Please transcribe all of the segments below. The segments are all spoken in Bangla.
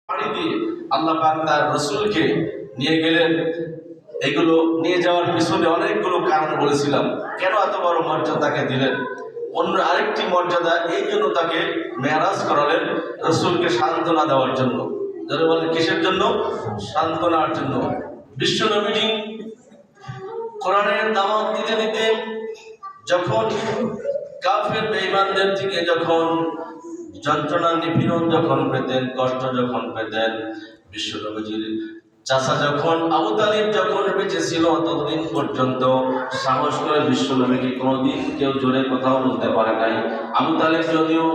পানি দিয়ে আল্লাহ পাক তার রাসূলকে নিয়ে গেলেন। এগুলো নিয়ে যাওয়ার পিছনে অনেকগুলো কারণ বলেছিলাম। কেন এত বড় মর্যাদা তাকে দিলেন? অন্য আরেকটি মর্যাদা এই জন্য তাকে মেরাজ করালেন, রাসূলকে সান্ত্বনা দেওয়ার জন্য। যারা বলেন কিসের জন্য? সান্ত্বনার জন্য। বিশ্ব নবীজি কোরআনের দাওয়াত দিতে দিতে যখন কাফের বেঈমানদের থেকে যখন যন্ত্রণা নিপীড়ন যখন পেতেন, কষ্ট যখন পেতেন, বিশ্ব নবীজির চাচা যখন আবু তালিব যখন বেঁচে ছিল ততদিন পর্যন্ত সাহস করে বিশ্ব নবীকে কোনোদিন কেউ জোরে কথাও বলতে পারে নাই। আবু তালিব যদিও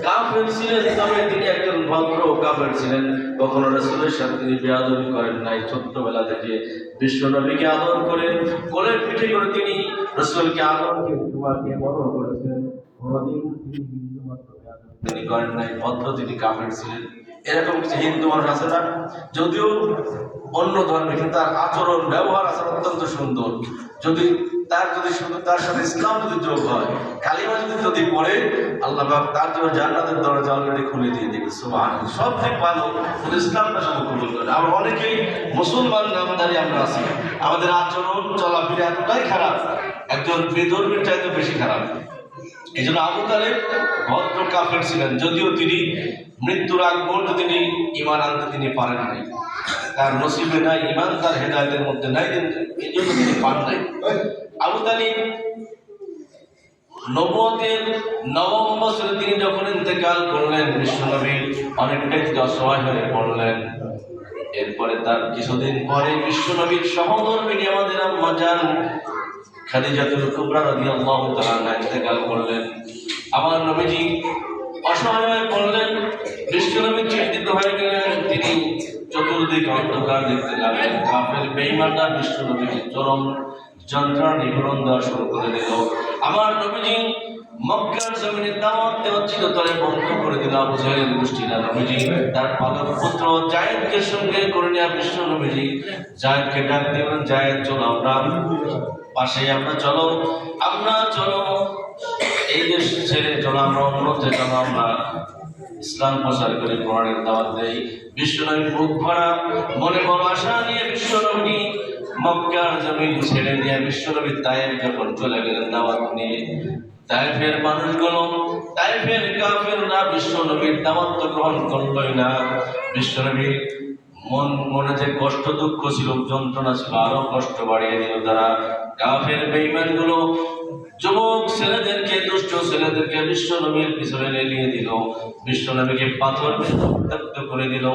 কাফের ছিলেন, তবে তিনি একজন ভদ্র কাফের ছিলেন। কখনো রাসূলের সাথে তিনি বেয়াদবি করেন নাই। ছোট্টবেলা থেকে বিশ্ব নবীকে আদর করে কোলের পিঠে করে তিনি রাসূলকে আদর দিয়ে বড় করেছেন। কোনোদিন তিনি হিন্দু মাত্র তিনি করেন নাই, ভদ্র, তিনি কাফের ছিলেন। এরকম কিছু হিন্দু মানুষ আছে না, যদিও অন্য ধর্মে, কিন্তু তার আচরণ ব্যবহার আছে অত্যন্ত সুন্দর। যদি শুধু তার সাথে ইসলাম যদি যোগ হয়, কালিমা যদি পড়ে, আল্লাহ পাক তার জন্য জান্নাতের দরজা অলরেডি খুলে দিয়ে দেবে। সুবহানাল্লাহ। সব থেকে ভালো শুধু ইসলামটা শুধু কবুল করে। আমরা অনেকেই মুসলমান নামধারী আমরা আছি, আমাদের আচরণ চলাফেরা এতটাই খারাপ, একজন বেধর্মীর চাইতে বেশি খারাপ। এই জন্য আবু তালেব ভদ্র কাফের ছিলেন, যদিও তিনি মৃত্যুর আগ পর্যন্ত তিনি ঈমান আনতে তিনি পারেন নাই। তার নসিবে নাই ঈমান, তার হেদায়েতের মধ্যে নাই, এই জন্য তিনি পান নাই। আবু তালিব নবুয়তের নবম বছরে তিনি যখন ইন্তেকাল করলেন, বিশ্বনবী অনেকটাই অসহায় হয়ে পড়লেন। এরপরে তার কিছুদিন পরে বিশ্বনবীর সহধর্মিণী আমাদের আম্মা জান খাদিজাতুল কুবরা রাদিয়াল্লাহু তাআলা আনহা ইন্তেকাল করলেন। আমার নবীজি অসহায় হয়ে পড়লেন, বিশ্বনবী চিন্তিত হয়ে গেলেন। তিনি চতুর্দিকে অন্ধকার দেখতে লাগলেন। কাফের বেঈমানরা বিশ্বনবীকে চরম যন্ত্রণা নিপীড়ন দেওয়া শুরু করে দিল। আমার নবীজি মক্কার জমিনে দাওয়াত দেওয়া চিরতরে বন্ধ করে দিল। আবু জাহেলের গোষ্ঠীরা নবীজি তার পালক পুত্র জায়েদকে সঙ্গে করে নিয়ে বিশ্ব নবীজি জায়েদকে ডাক দিলেন, জায়েদ চলো, আমরা পাশে আমরা চলো এই দেশ ছেড়ে চলো, আমরা অন্যত্র চলো, আমরা ইসলাম প্রচার করে কোরআনের দাওয়াত দেই। বিশ্বনবী বুক ভরা মনে বড় আশা নিয়ে বিশ্বনবী মক্কার জমিন ছেড়ে দিয়ে বিশ্বনবী তায়েফ যখন চলে গেলেন দাওয়াত নিয়ে, তায়েফের মানুষগুলো, তায়েফের কাফেররা বিশ্বনবীর দাওয়াত গ্রহণ করলই না। বিশ্বনবীর মনে যে কষ্ট দুঃখ ছিল, যন্ত্রণা ছিল, আরো কষ্ট বাড়িয়ে দিল তারা। কাফের বেঈমানগুলো যুবক ছেলেদেরকে, দুষ্ট ছেলেদেরকে বিশ্বনবীর পিছনে লেলিয়ে দিল, বিশ্বনবীকে পাথর রক্তাক্ত করে দিল।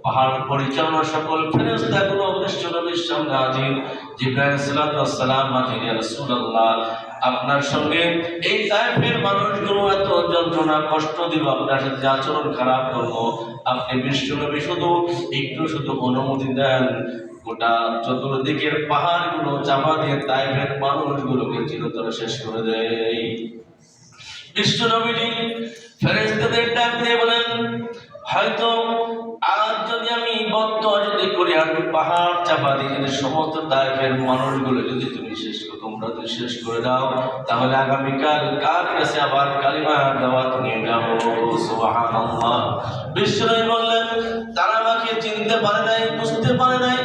পাহাড় পরিচালনা সকল ফেরেশতাগুলো বিশ্বনবীর সামনে হাজির। জিবরাইল আলাইহিস সালাম হাজির, ইয়া রাসূলুল্লাহ, আপনার সঙ্গে এই তায়েফের মানুষগুলো এত যন্ত্রণা কষ্ট দিল, আপনার সাথে যে আচরণ খারাপ করবো, আপনি বিশ্বনবী শুধু অনুমতি দেন, গোটা চতুর্দিকের পাহাড়গুলো চাপা দিয়ে তায়েফের মানুষগুলোকে চিরতরে শেষ করে দেয়। বিশ্বনবীজি ফেরেশতাদের ডাক দিয়ে বলেন, হয়তো আজ যদি আমি বদদোয়া যদি করি, আমি পাহাড় চাপা দিয়ে যদি সমস্ত তায়েফের মানুষগুলো যদি তুমি তোমরা যদি শেষ করে দাও, তাহলে আগামীকাল কার কাছে আবার কালিমার দাওয়াত নিয়ে যাবো। সুবহানাল্লাহ। বিশ্বনবী বললেন, তারা আমাকে চিনতে পারে নাই, বুঝতে পারে নাই,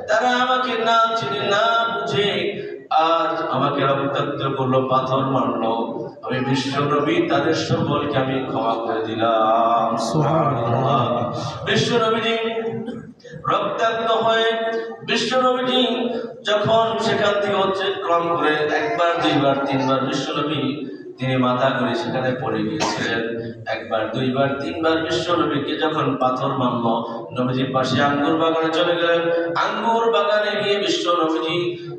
তারা আমাকে না চিনে না বুঝে আজ আমাকে রক্তাক্ত করলো, পাথর মারলো, আমি বিশ্বনবী তাদের সকলকে আমি ক্ষমা করে দিলাম। সুবহানাল্লাহ। বিশ্বনবীজি রক্তাক্ত হয়ে বিশ্বনবীজি যখন সেখান থেকে অতিক্রম করে একবার, দুইবার, তিনবার বিশ্বনবী তিনি মাথা করে সেখানে পড়ে গিয়েছিলেন। একবার, দুইবার, তিনবার বিশ্বনবীকে যখন পাথর মারল, নবীজির পাশে আঙ্গুর বাগানে চলে গেলেন। আঙ্গুর বাগানে গিয়ে বিশ্বনবীজি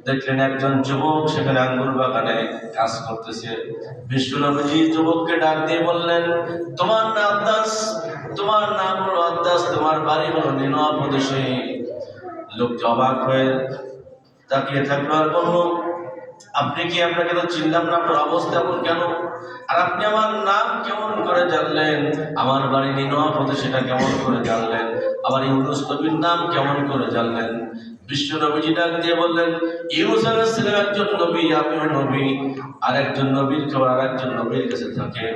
দেখলেন একজন যুবক সেখানে আঙ্গুর বাগানে কাজ করতেছে। বিশ্বনবীজি যুবককে ডাক দিয়ে বললেন, তোমার নাম আদ্দাস, তোমার নাম হলো আদ্দাস, তোমার বাড়ি হলো নিনওয়া প্রদেশে। লোক অবাক হয়ে তাকিয়ে থাকলো আর বলল, আপনি কি, আপনাকে তো চিনলাম না, আপনার অবস্থা এমন কেন? আর আপনি আমার নাম কেমন করে জানলেন? আমার বাড়ি নিনওয়া প্রদেশে সেটা কেমন করে জানলেন? আবার ইউনূস নবীর নাম কেমন করে জানলেন? বিশ্ব নবীজি ডাক দিয়ে বললেন, ইউনূস আলাইহিস সালাম একজন নবী, আমিও নবী, আর একজন নবীর খবর আর একজন নবীর কাছে থাকে,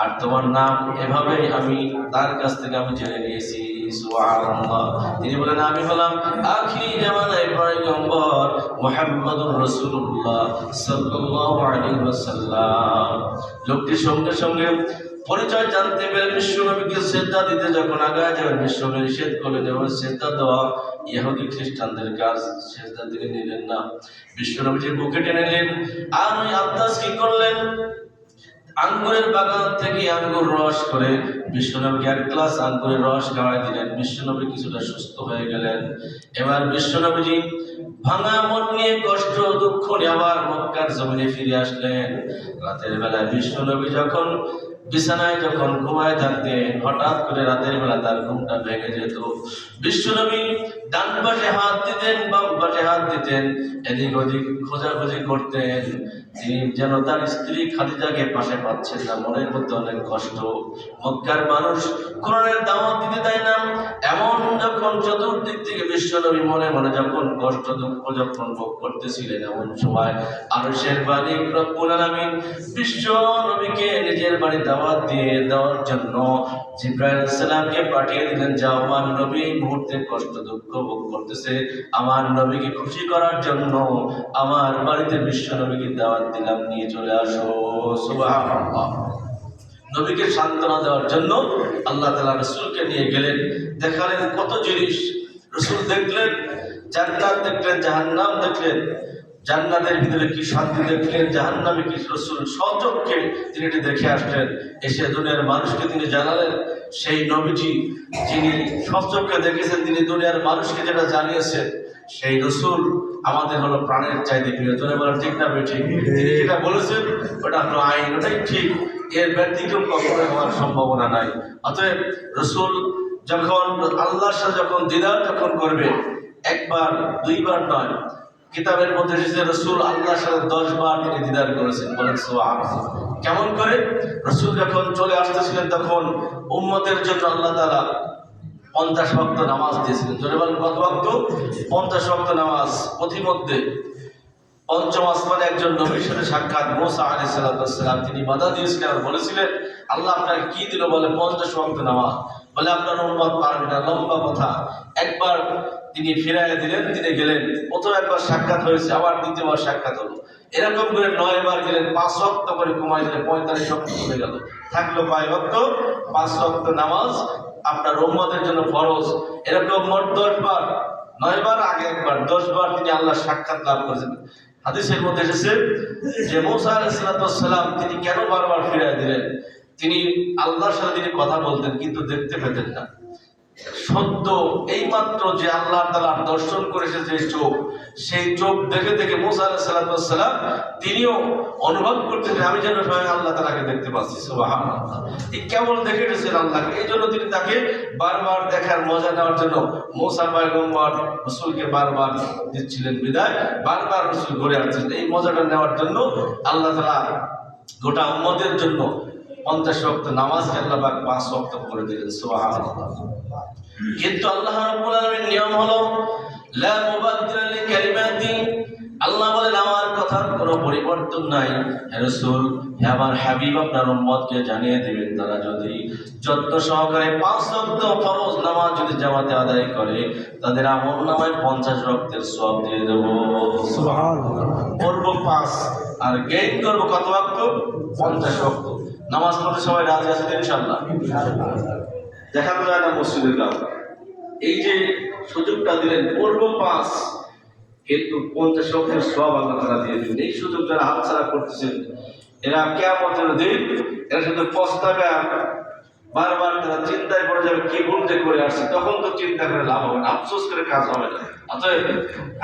আর তোমার নাম এভাবেই আমি তার কাছ থেকে আমি জেনে নিয়েছি। সুবহানাল্লাহ। তিনি বলেন আমি হলাম আখিরি জামানায় পয়গম্বর মুহাম্মদুর রাসূলুল্লাহ সাল্লাল্লাহু আলাইহি ওয়াসাল্লাম। লোকটি সঙ্গে সঙ্গে পরিচয় জানতে পেরে বিশ্বনবীকে সেজদা দিতে যখন আগায় যাবেন, বিশ্বনবী নিষেধ করলেন এবং সেজদা দেওয়া ইহুদি খ্রিস্টানদের কাজ, সেজদা তিনি নিলেন না। বিশ্বনবীর বুকে টেনে নিলেন আর ওই আব্বাস কি করলেন, আঙ্গুরের বাগান থেকে আঙ্গুর রস করে বিশ্বনবীকে এক গ্লাস আঙ্গুরের রস খাওয়াই দিলেন। বিশ্বনবী কিছুটা সুস্থ হয়ে গেলেন। এবার বিশ্বনবীজি ভাঙা মন নিয়ে কষ্ট দুঃখ নিয়ে আবার মক্কার জমিনে ফিরে আসলেন। রাতের বেলায় বিশ্বনবী যখন বিছানায় যখন ঘুমায় থাকতেন, হঠাৎ করে রাতের বেলা তার ঘুমটা ভেঙে যেত। বিশ্বনবী ডান পাশে হাত দিতেন, বাম পাশে হাত দিতেন, এদিক ওদিক খোঁজাখুঁজি করতেন। তিনি যেন তার স্ত্রী খাদিজাকে পাশে পাচ্ছেন না, মনের মধ্যে অনেক কষ্ট। মক্কার মানুষ কোরআনের দাওয়াত দিতে দেয় না, এমন যখন চতুর্দিক থেকে বিশ্বনবী মনে মনে যখন কষ্ট দুঃখ যখন ভোগ করতেছিলেন, এমন সময় আরশের মালিক রব্বুল আলামিন বিশ্বনবীকে নিজের বাড়ি দাওয়াত দিয়ে দেওয়ার জন্য জিবরাইল আলাইহিস সালামকে পাঠিয়ে দিলেন, যাও আমার নবী এই মুহূর্তে কষ্ট দুঃখ ভোগ করতেছে, আমার নবীকে খুশি করার জন্য আমার বাড়িতে বিশ্বনবীকে দাওয়াত দিলাম, নিয়ে চলে আসো। সুবহানাল্লাহ। নবীকে সান্ত্বনা দেওয়ার জন্য আল্লাহ তাআলা রাসূলকে নিয়ে গেলেন, দেখালেন কত জিনিস। রাসূল দেখলেন জান্নাত, দেখলেন জাহান্নাম, দেখলেন জান্নাতের ভিতরে কি শান্তি দেখলেন, জাহান্নামে কি। রাসূল স্বচক্ষে তিনি এটি দেখে আসলেন, এসে দুনিয়ার মানুষকে তিনি জানালেন। সেই নবীজি যিনি স্বচক্ষে দেখেছেন, তিনি দুনিয়ার মানুষকে যেটা জানিয়েছেন, সেই রাসূল আমাদের হলো প্রাণের চাইতে প্রিয়। জোরে বলার ঠিক না ঠিক? তিনি যেটা বলেছেন ওটা হলো আইন, ওটাই ঠিক, এর ব্যতিক্রম কখনো হওয়ার সম্ভাবনা নাই। অতএব রাসূল যখন আল্লাহর সাথে যখন দিদার যখন করবে, একবার দুইবার নয়, কিতাবের মধ্যে এসেছে রাসূল আল্লাহর সাথে 10 বার তিনি দিদার করেছেন। বলেন সুবহানাল্লাহ। কেমন করে? রাসূল যখন চলে আসতেছিলেন তখন উম্মতের জন্য আল্লাহ তাআলা 50 ওয়াক্ত নামাজ দিয়েছিলেন। জোরে বলেন কত ওয়াক্ত? 50 ওয়াক্ত নামাজ। পথিমধ্যে পঞ্চম আসমানে একজন নবীর সাথে সাক্ষাৎ, মুসা আলাইহিস সালাম, তিনি বাধা দিয়েছিলেন আর বলেছিলেন আল্লাহ আপনাকে কি দিল? বলে 50 ওয়াক্ত নামাজ। বলে আপনার উম্মত পারবে না, লম্বা কথা। একবার তিনি ফিরাইয়া দিলেন, তিনি গেলেন। প্রথম একবার সাক্ষাৎ হয়েছে, আবার দ্বিতীয়বার সাক্ষাৎ হলো। এরকম করে 9 বার গেলেন, 5 ওয়াক্ত করে কমাই দিলে 45 ওয়াক্ত হয়ে গেল। থাকলো কয় ওয়াক্ত? 5 ওয়াক্ত নামাজ আপনার উম্মতের জন্য ফরজ। এরকম মোট 10 বার, 9 বার আগে একবার, 10 বার তিনি আল্লাহর সাক্ষাৎ লাভ করেছেন। হাদিসের মধ্যে এসেছে যে মুসা আলাইহিস সালাম তিনি কেন বারবার ফিরিয়ে দিলেন? তিনি আল্লাহর সাথে তিনি কথা বলতেন কিন্তু দেখতে পেতেন না। সত্য এইমাত্র যে আল্লাহ তাআলার দর্শন করেছে যে চোখ, সেই চোখ দেখে দেখে মুসা আলাইহিস সালাম তিনিও অনুভব করতেন আমি যেন স্বয়ং আল্লাহ তাআলাকে দেখতে পাচ্ছি। সুবহানাল্লাহ। এই কেবল দেখে এসেছেন আল্লাহকে, এই জন্য তিনি তাকে বারবার দেখার মজা নেওয়ার জন্য মুসা পয়গম্বর রাসূলকে বারবার দিচ্ছিলেন বিদায়, বারবার রাসূল ঘুরে আসছিলেন। এই মজাটা নেওয়ার জন্য আল্লাহ তাআলা গোটা উম্মতের জন্য 50 ওয়াক্ত নামাজকে আল্লাহ পাক 5 ওয়াক্ত করে দিলেন। সুবহানাল্লাহ। কিন্তু আল্লাহ রাব্বুল আলামিন নিয়ম হলো লা মুবাদদিলা লিকালিমাতি, আল্লাহ বলেন আমার কথার কোনো পরিবর্তন নাই। হে রাসূল, হে আমার হাবিব, আপনার উম্মতকে জানিয়ে দিবেন তারা যদি যত্ন সহকারে 5 ওয়াক্ত ফরজ নামাজ যদি জামাতে আদায় করে, তাদের আমলনামায় 50 ওয়াক্তের সওয়াব দিয়ে দেব। সুবহানাল্লাহ। পড়ব 5 আর গেইন করব কত ওয়াক্ত? 50 ওয়াক্ত। নামাজ পড়তে সবাই রাজি আছেন ইনশাআল্লাহ? দেখা যায় না মসজিদের কাজ। এই যে সুযোগটা দিলেন, পড়ব 5 কিন্তু 50 ওয়াক্তের সওয়াব আল্লাহ তাআলা দিয়ে দিবেন। এই সুযোগ যারা হাতছাড়া করতেছেন, এরা কিয়ামতের দিন এরা শুধু পস্তাবে, বারবার তারা চিন্তায় পড়ে যাবে কি ভুল যে করে আসছে। তখন তো চিন্তা করে লাভ হবে না, আফসোস করে কাজ হবে না। অতএব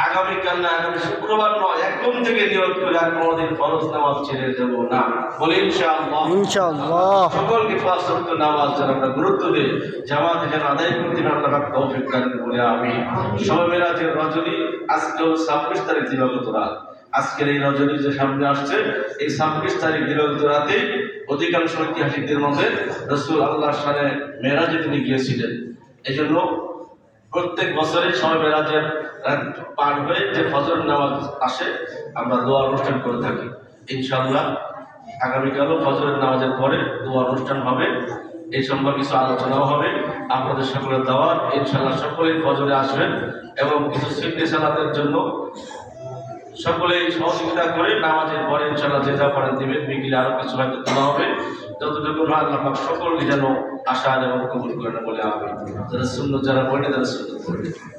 আগামীকাল না, আগামী শুক্রবার নয়, এখন থেকে নিয়ত করে আর কোনোদিন ফরজ নামাজ ছেড়ে দেব না। বলি ইনশাআল্লাহ। ইনশাআল্লাহ। সকলকে 5 ওয়াক্ত নামাজ যেন আমরা গুরুত্ব দিই, জামাতে যেন আদায় করতে আল্লাহ পাক তৌফিক দান করে। আমি শবে মেরাজের রজনী আজকে হলো 26 তারিখ দিবাগত রাত। আজকের এই রজনী যে সামনে আসছে, এই 26 তারিখ দিবাগত রাতে অধিকাংশ ঐতিহাসিকদের মধ্যে রাসূল আল্লাহর সাথে মেরাজে তিনি গিয়েছিলেন। এই জন্য প্রত্যেক বছরই শবে মেরাজের পার হয়ে যে ফজর নামাজ আসে, আমরা দোয়া অনুষ্ঠান করে থাকি। ইনশাআল্লাহ আগামীকালও ফজরের নামাজের পরে দোয়া অনুষ্ঠান হবে, এই সম্পর্কে কিছু আলোচনাও হবে। আপনাদের সকলের দাওয়াত। ইনশাআল্লাহ সকলেই ফজরে আসবেন এবং কিছু সিন্নি সালাতের জন্য সকলেই সহযোগিতা করে নামাজের পরে ইনশাআল্লাহ যে যা পারেন দিবেন। বিকেলে আরো কিছু হয়তো তোলা হবে, যতটুকু আল্লাহ পাক সকলকে যেন আশা এবং কবুল করেন বলে আমি যারা সুন্নত যারা পড়ে তারা সুন্নত পড়ে।